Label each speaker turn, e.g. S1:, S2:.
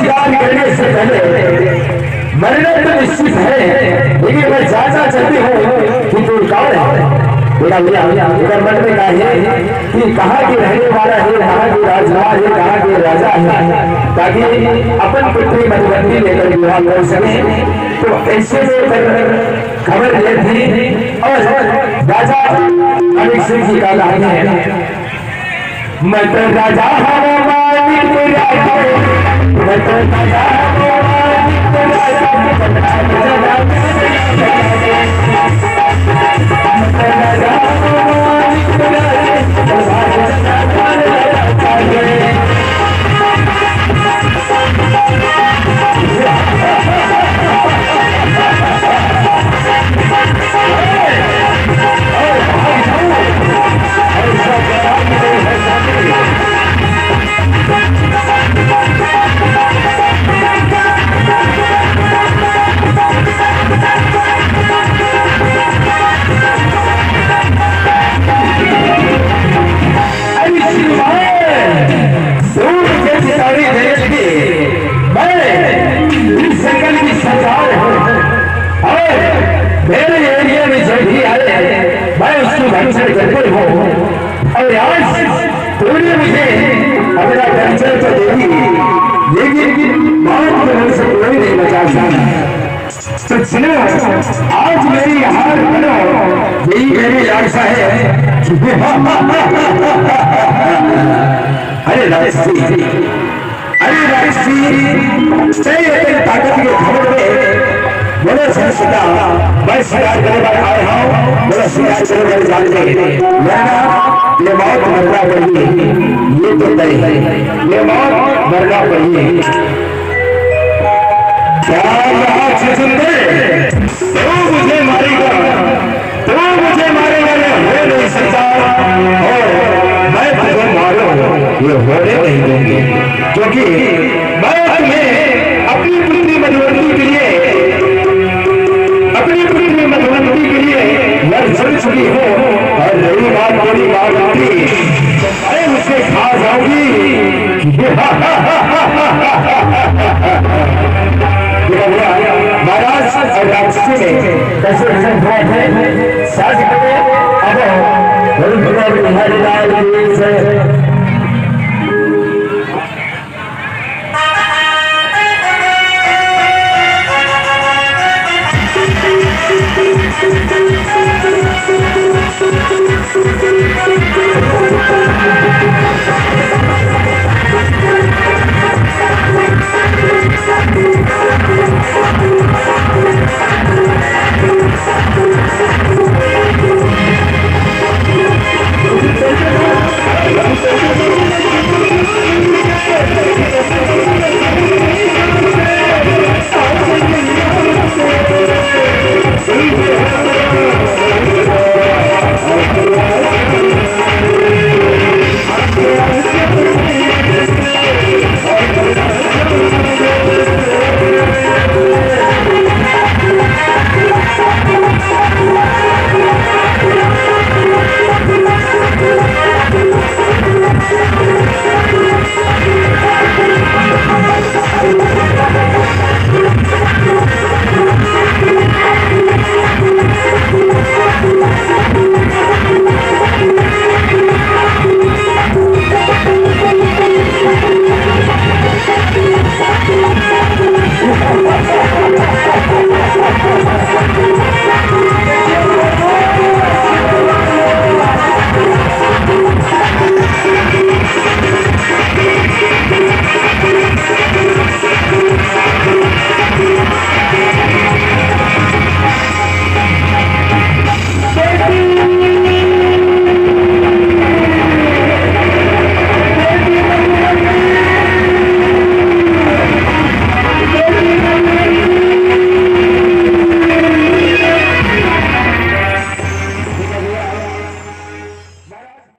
S1: शिकार करने से पहले मरना तो निश्चित है, लेकिन मैं जानना चाहती हूँ कि तू कौन है। मेरा इधर मन में कहा है कि कहाँ के रहने वाला है, कहाँ के राजकुमार है, कहाँ के राजा है, ताकि अपन पुत्री मधुबनी लेकर विवाह कर सके। तो ऐसे में खबर ले थी और राजा मानिक सिंह जी का कहानी है। मैं तो राजा हूँ मानिक राजा, मैं तो राजा हूँ मानिक राजा, और आज तूने मुझे अपना परिचय तो दे दी, लेकिन मौत के मुझ से कोई नहीं बचा सकता। तो सुनो, आज मेरी हार बनो, यही मेरी आशा है। अरे राजसी, अरे राजसी, ताकत के खबर में बोले सरसता, मैं शिकार करने वाला आया हूँ, बोले शिकार करने वाले जानते हैं। ये मौत मरना पड़ी, ये तो तय है, ये मौत मरना पड़ी। क्या सुनते, तो मुझे मारेगा, तो मुझे मारेगा, ये हो नहीं सकता, और मैं तुझे मारो, ये होने नहीं देंगे, क्योंकि मैं तुम्हें अपनी पुत्री मधुबनी के लिए लड़ चुकी हूँ। और रही बात मेरी बात होती, अरे मुझसे खा जाऊंगी। महाराज और राजसी में कैसे साज करें। अब